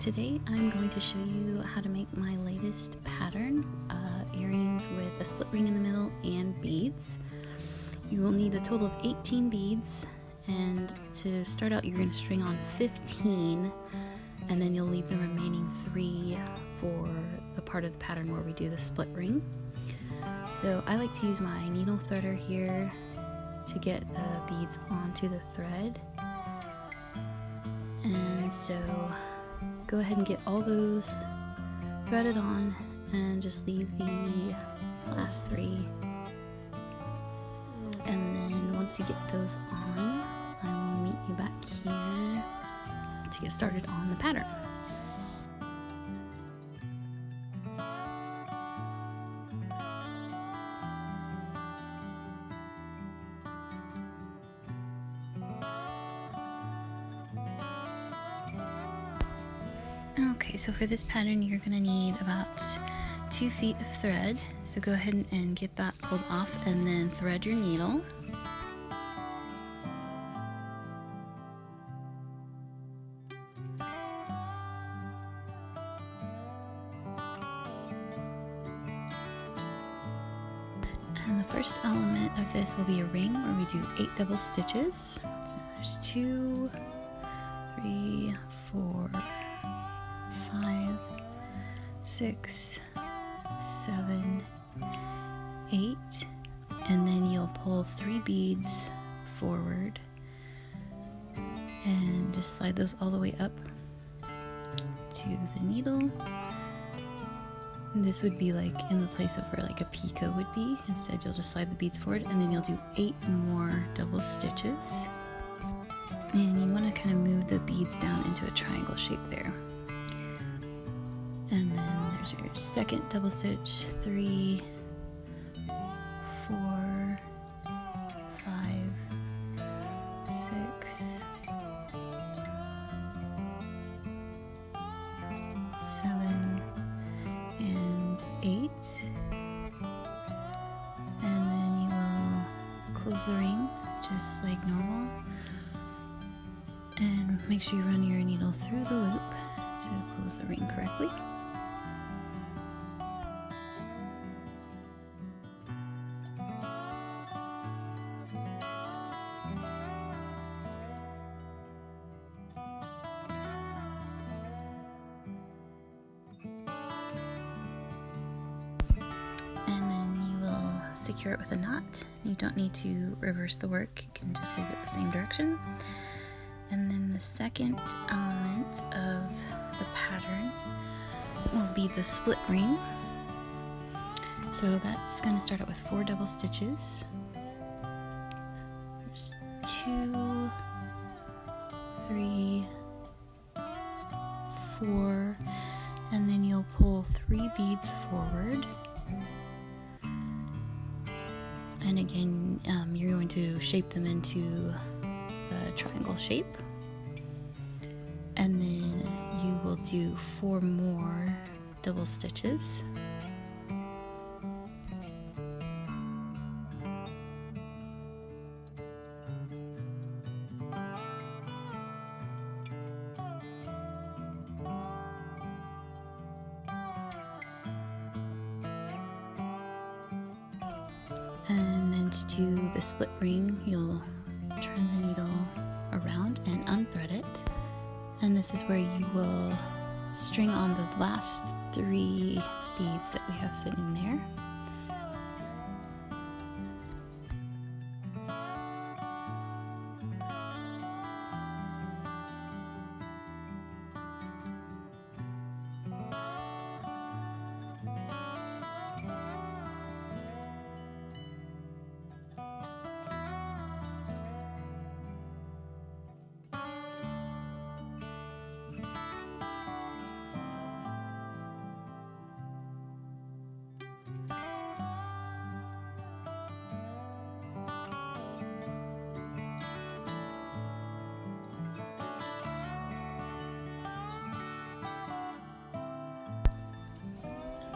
Today I'm going to show you how to make my latest pattern, earrings with a split ring in the middle and beads. You will need a total of 18 beads, and to start out you're going to string on 15 and then you'll leave the remaining 3 for the part of the pattern where we do the split ring. So I like to use my needle threader here to get the beads onto the thread. And so go ahead and get all those threaded on and just leave the last 3. And then once you get those on, I will meet you back here to get started on the pattern. Okay, so for this pattern you're going to need about 2 feet of thread. So go ahead and get that pulled off and then thread your needle. And the first element of this will be a ring where we do 8 double stitches. So there's 2, 3, 4, 5, 6, 7, 8, and then you'll pull 3 beads forward and just slide those all the way up to the needle. And this would be like in the place of where like a picot would be. Instead you'll just slide the beads forward and then you'll do 8 more double stitches. And you want to kind of move the beads down into a triangle shape there. And then there's your second double stitch, 3, 4, 5, 6, 7, and 8. And then you will close the ring just like normal. And make sure you run your needle through the loop to close the ring correctly. And then you will secure it with a knot. You don't need to reverse the work, you can just leave it the same direction. And then the second element of the pattern will be the split ring. So that's going to start out with 4 double stitches. There's 2, 3, 4, and then you'll pull 3 beads forward. And again, you're going to shape them into the triangle shape. And then you will do 4 more double stitches. And then to do the split ring, you'll turn the needle around and unthread it. And this is where you will string on the last 3 beads that we have sitting there.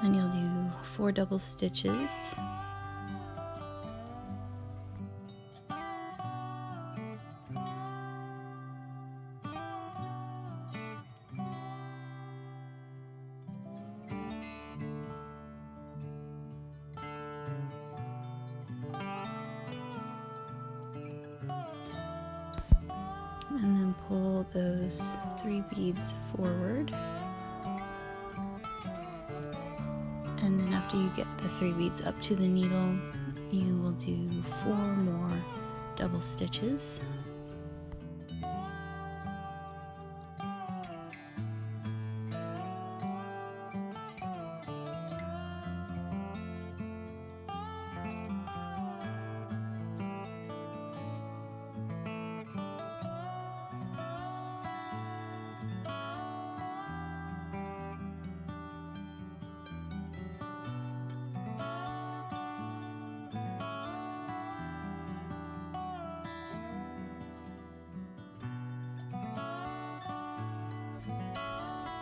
Then you'll do 4 double stitches. And then pull those 3 beads forward. And then after you get the 3 beads up to the needle, you will do 4 more double stitches.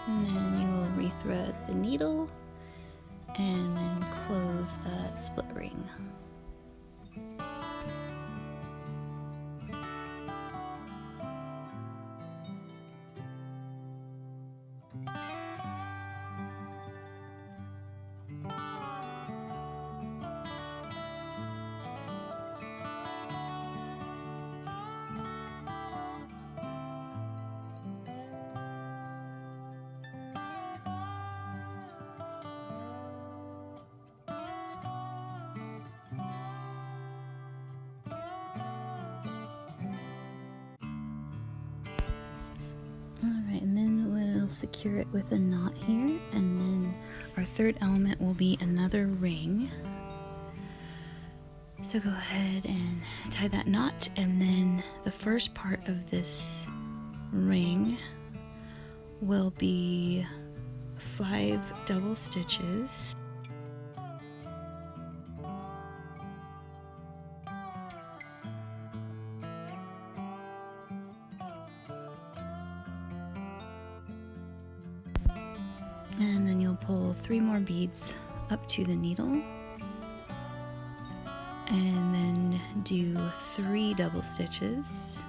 And then you will rethread the needle and then close that split ring. Alright, and then we'll secure it with a knot here, and then our third element will be another ring. So go ahead and tie that knot, and then the first part of this ring will be 5 double stitches. And then you'll pull 3 more beads up to the needle, and then do 3 double stitches.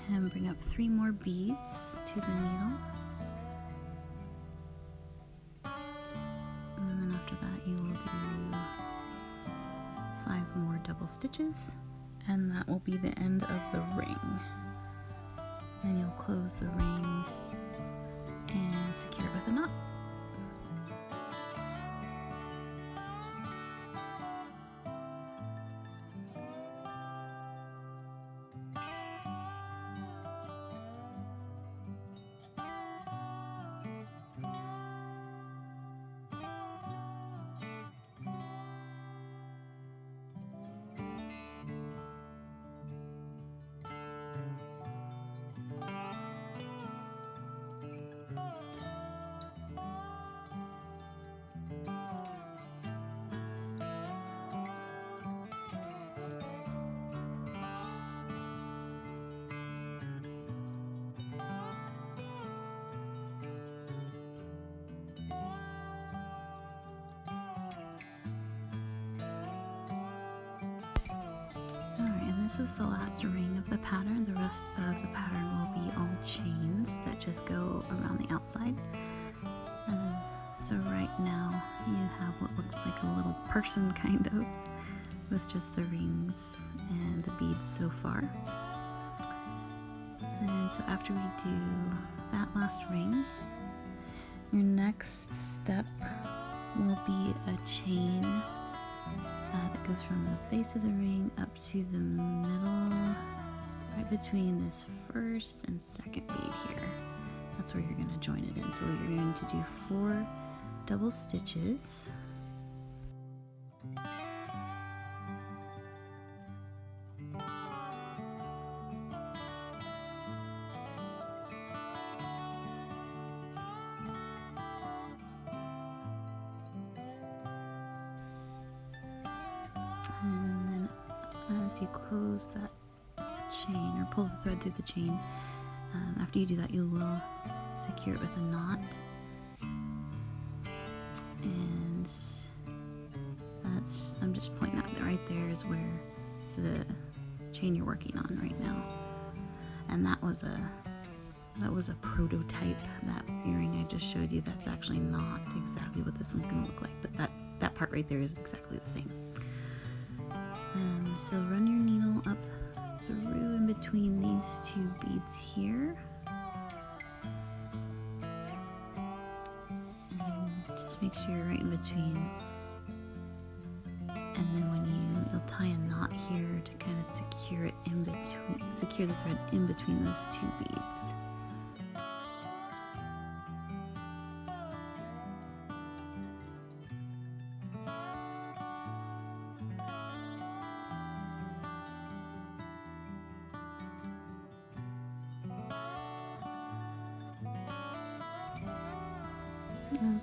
And bring up 3 more beads to the needle. And then after that you will do 5 more double stitches, and that will be the end of the ring. Then you'll close the ring and secure it with a knot. This was the last ring of the pattern. The rest of the pattern will be all chains that just go around the outside. So right now you have what looks like a little person kind of, with just the rings and the beads so far. And so after we do that last ring, your next step will be a chain that goes from the base of the ring up to the middle, right between this first and second bead here. That's where you're going to join it in. So you're going to do 4 double stitches. And then as you close that chain, or pull the thread through the chain, after you do that you will secure it with a knot. And that's, I'm just pointing out that right there is where is the chain you're working on right now. and that was a prototype. That earring I just showed you, that's actually not exactly what this one's gonna look like, but that part right there is exactly the same. So run your needle up through in between these two beads here. And just make sure you're right in between. And then you'll tie a knot here to kind of secure it in between, secure the thread in between those two beads.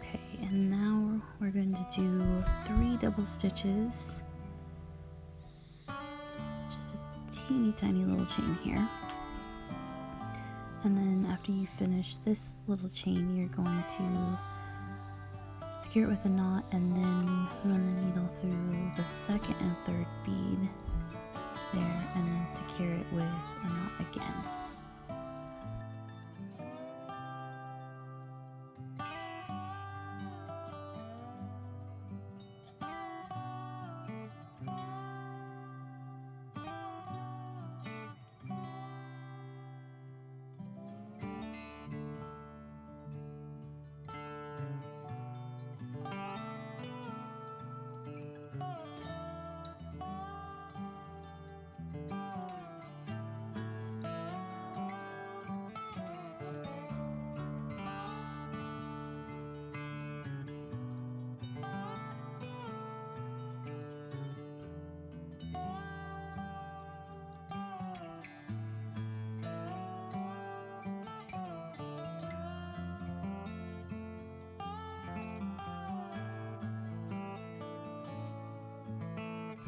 Okay, and now we're going to do 3 double stitches, just a teeny tiny little chain here, and then after you finish this little chain, you're going to secure it with a knot and then run the needle through the second and third bead there, and then secure it with a knot again.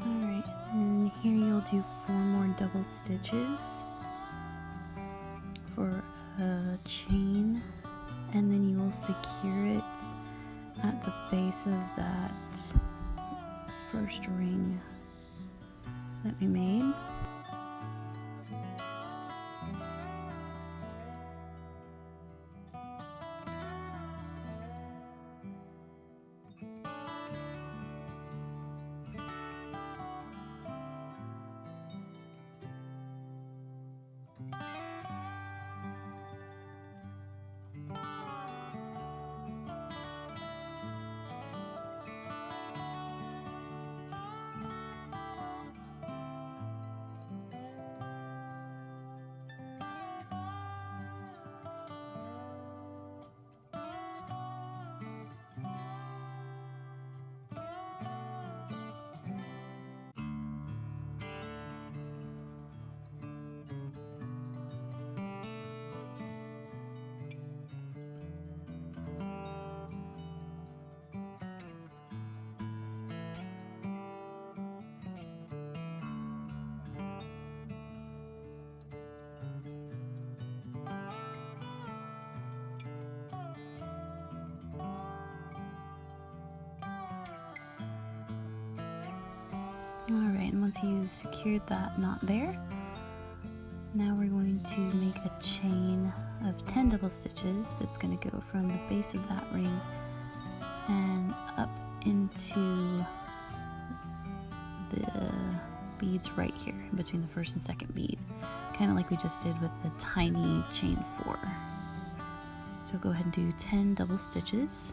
Alright, and here you'll do 4 more double stitches for a chain, and then you will secure it at the base of that first ring that we made. Alright, and once you've secured that knot there, now we're going to make a chain of 10 double stitches that's going to go from the base of that ring and up into the beads right here in between the first and second bead, kind of like we just did with the tiny chain 4. So go ahead and do 10 double stitches.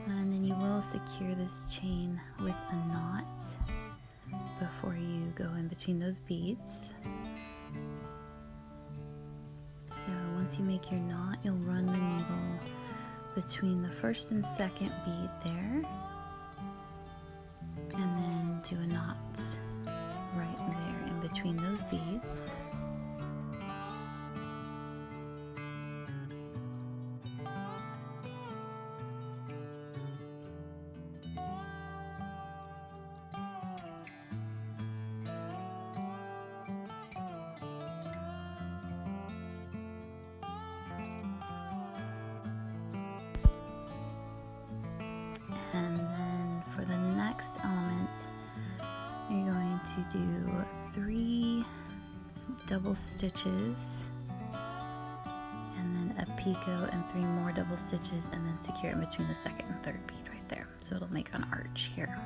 And then you will secure this chain with a knot before you go in between those beads. So once you make your knot, you'll run the needle between the first and second bead there, and then do a knot right there in between those beads. And then for the next element, you're going to do 3 double stitches, and then a picot and 3 more double stitches, and then secure in between the second and third bead right there. So it'll make an arch here.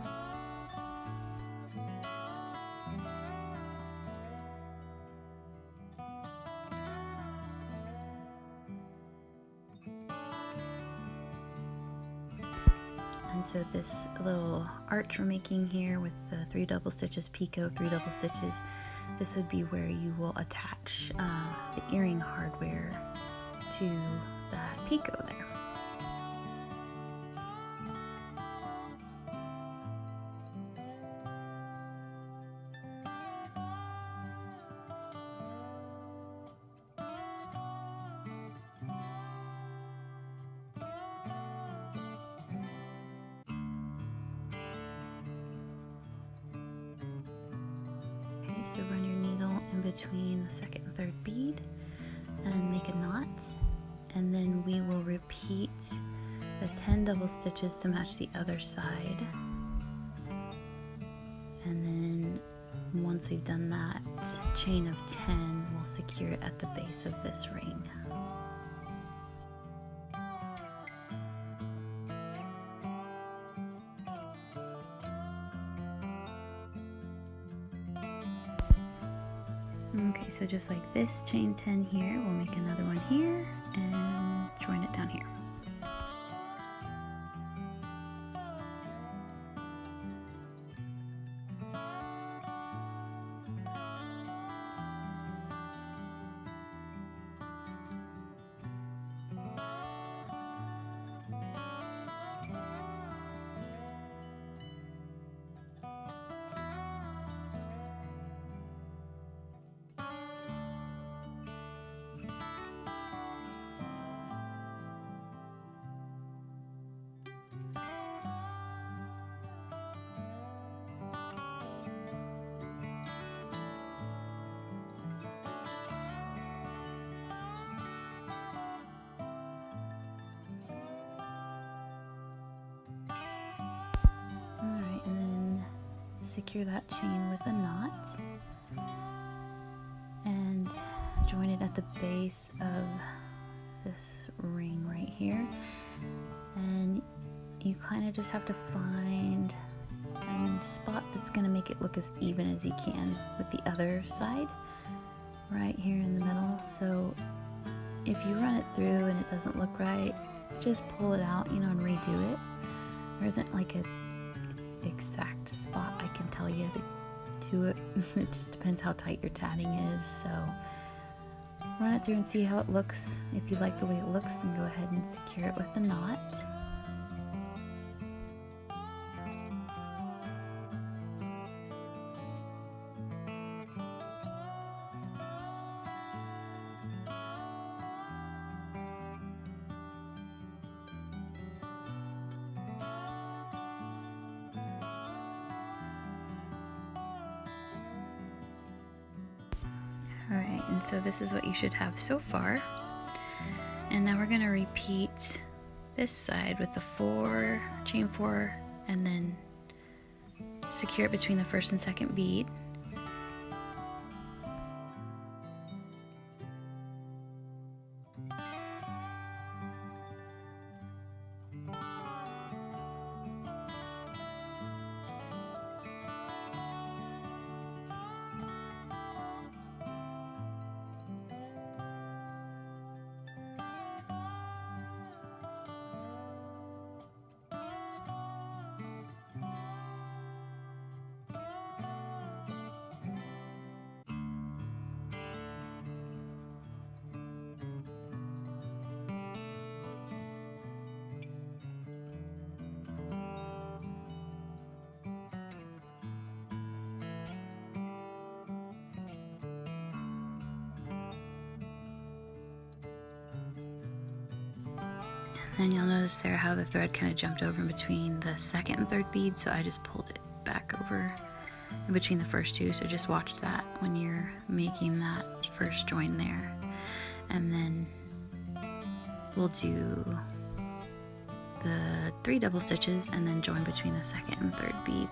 And so this little arch we're making here with the 3 double stitches, picot, 3 double stitches, this would be where you will attach the earring hardware to that picot there. So run your needle in between the second and third bead and make a knot, and then we will repeat the 10 double stitches to match the other side. And then once we've done that chain of 10, we'll secure it at the base of this ring. Okay, so just like this chain 10 here, we'll make another one here and join it down here. Alright, and then secure that chain with a knot and join it at the base of this ring right here. And you kind of just have to find a spot that's going to make it look as even as you can with the other side right here in the middle. So if you run it through and it doesn't look right, just pull it out, you know, and redo it. There isn't like a exact spot I can tell you to do it. It just depends how tight your tatting is. So run it through and see how it looks. If you like the way it looks, then go ahead and secure it with the knot. Alright, and so this is what you should have so far. And now we're going to repeat this side with the chain 4, and then secure it between the first and second bead. Then you'll notice there how the thread kind of jumped over in between the second and third bead, so I just pulled it back over in between the first two. So just watch that when you're making that first join there. And then we'll do the 3 double stitches and then join between the second and third bead.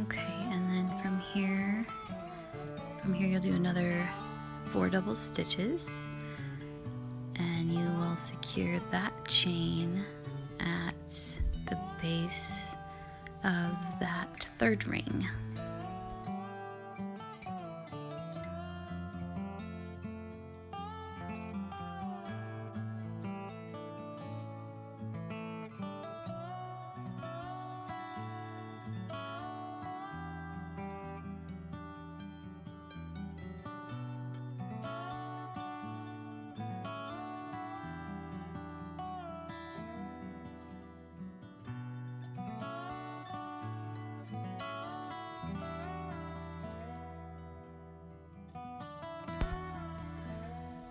Okay, and then from here you'll do another 4 double stitches, and you will secure that chain at the base of that third ring.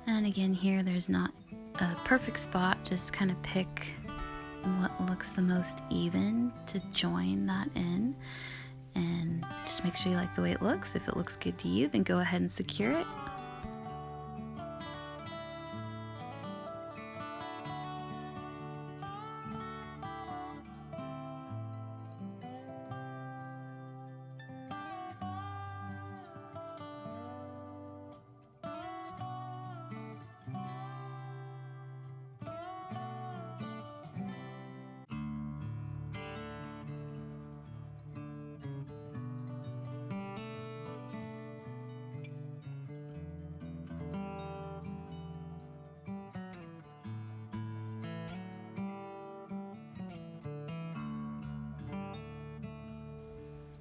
And again, here there's not a perfect spot, just kind of pick what looks the most even to join that in, and just make sure you like the way it looks. If it looks good to you, then go ahead and secure it.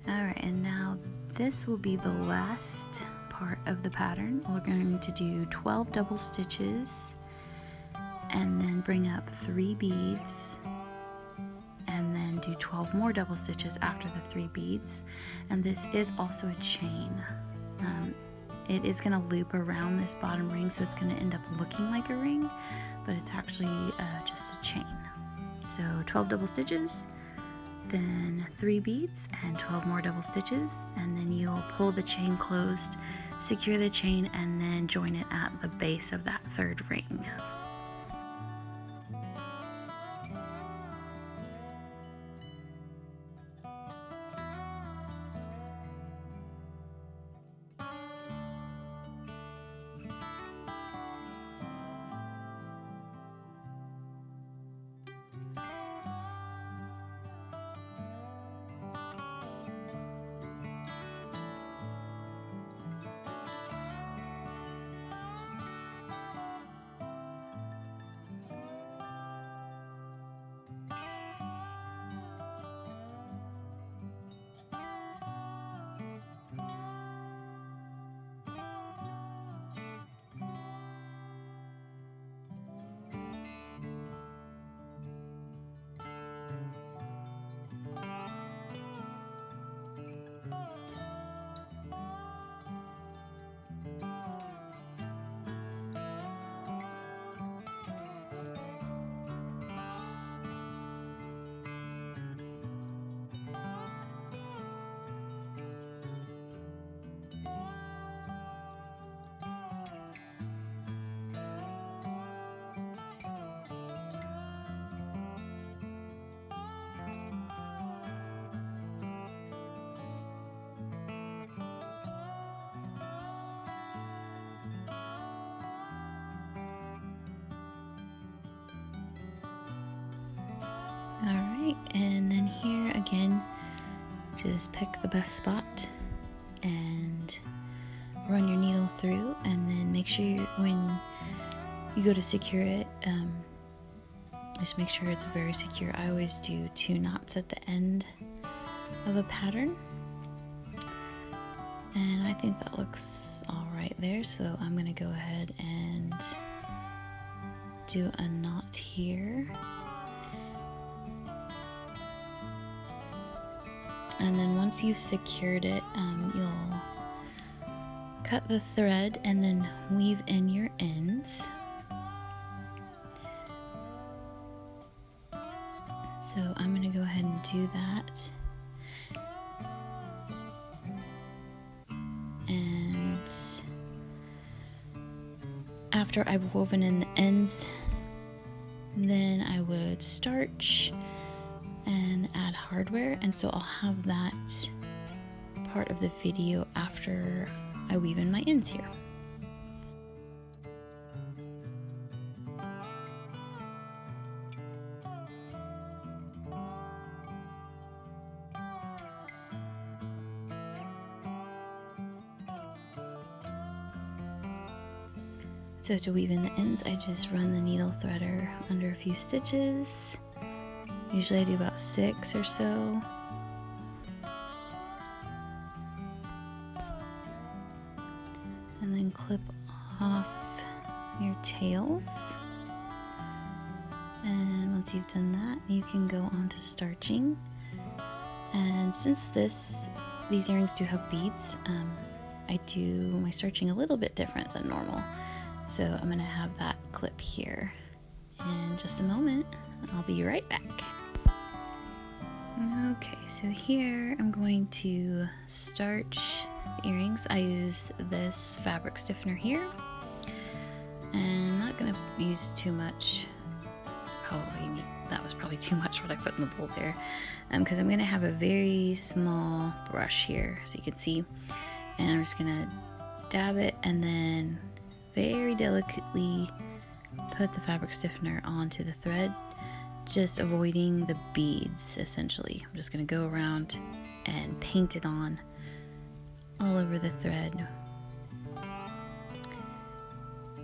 Alright, and now this will be the last part of the pattern. We're going to do 12 double stitches and then bring up 3 beads and then do 12 more double stitches after the 3 beads. And this is also a chain. It is going to loop around this bottom ring, so it's going to end up looking like a ring, but it's actually just a chain. So 12 double stitches, then 3 beads and 12 more double stitches, and then you'll pull the chain closed, secure the chain, and then join it at the base of that third ring. Alright, and then here again, just pick the best spot and run your needle through, and then make sure when you go to secure it, just make sure it's very secure. I always do 2 knots at the end of a pattern, and I think that looks all right there, so I'm gonna go ahead and do a knot here. And then once you've secured it, you'll cut the thread and then weave in your ends. So I'm going to go ahead and do that. And after I've woven in the ends, then I would starch and add hardware, and so I'll have that part of the video after I weave in my ends here. So to weave in the ends, I just run the needle threader under a few stitches. Usually I do about 6 or so. And then clip off your tails. And once you've done that, you can go on to starching. And since these earrings do have beads, I do my starching a little bit different than normal. So I'm gonna have that clip here in just a moment. I'll be right back. Okay, so here I'm going to starch the earrings. I use this fabric stiffener here, and I'm not going to use too much. That was probably too much what I put in the bowl there, because I'm going to have a very small brush here, so you can see, and I'm just going to dab it and then very delicately put the fabric stiffener onto the thread, just avoiding the beads essentially. I'm just going to go around and paint it on all over the thread.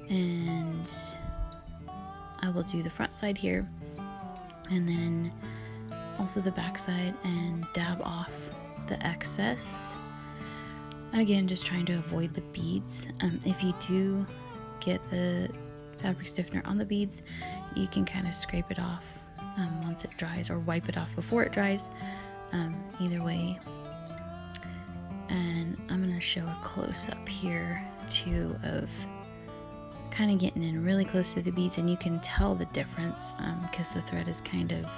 And I will do the front side here and then also the back side and dab off the excess. Again, just trying to avoid the beads. If you do get the fabric stiffener on the beads, you can kind of scrape it off once it dries, or wipe it off before it dries, either way. And I'm going to show a close-up here too of kind of getting in really close to the beads, and you can tell the difference because the thread is kind of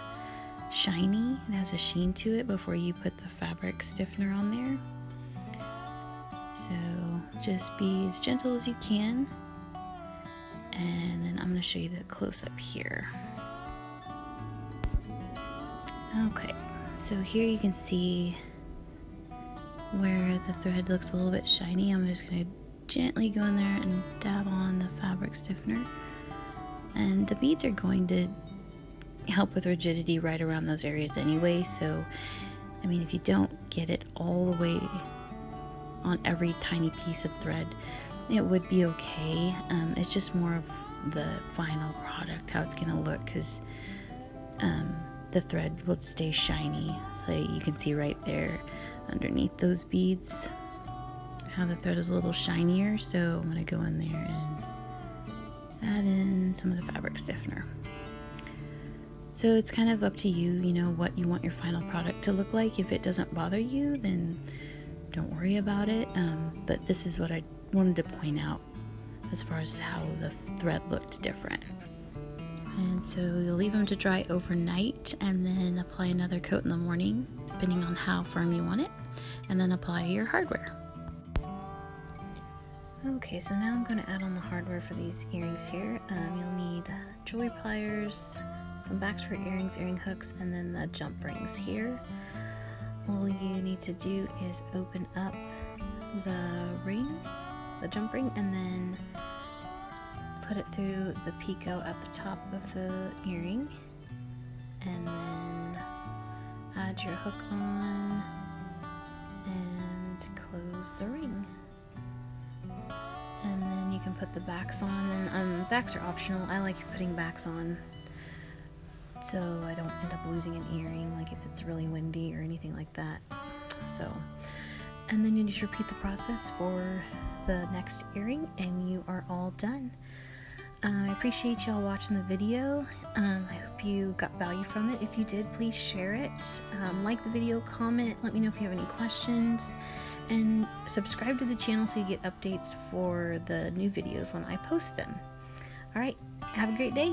shiny. It has a sheen to it before you put the fabric stiffener on there. So just be as gentle as you can, and then I'm going to show you the close-up here. Okay, so here you can see where the thread looks a little bit shiny. I'm just going to gently go in there and dab on the fabric stiffener, and the beads are going to help with rigidity right around those areas anyway. So I mean, if you don't get it all the way on every tiny piece of thread, it would be okay. It's just more of the final product, how it's gonna look, because the thread will stay shiny. So you can see right there underneath those beads how the thread is a little shinier. So I'm gonna go in there and add in some of the fabric stiffener. So it's kind of up to you, you know, what you want your final product to look like. If it doesn't bother you, then don't worry about it. But this is what I wanted to point out as far as how the thread looked different. And so you'll leave them to dry overnight and then apply another coat in the morning, depending on how firm you want it, and then apply your hardware. Okay, so now I'm going to add on the hardware for these earrings here. You'll need jewelry pliers, some backs for earrings, earring hooks, and then the jump rings here. All you need to do is open up the jump ring, and then put it through the picot at the top of the earring, and then add your hook on and close the ring. And then you can put the backs on, and backs are optional. I like putting backs on so I don't end up losing an earring, like if it's really windy or anything like that. So, and then you just repeat the process for the next earring and you are all done. I appreciate y'all watching the video. I hope you got value from it. If you did, please share it. Like the video, comment, let me know if you have any questions, and subscribe to the channel so you get updates for the new videos when I post them. Alright, have a great day.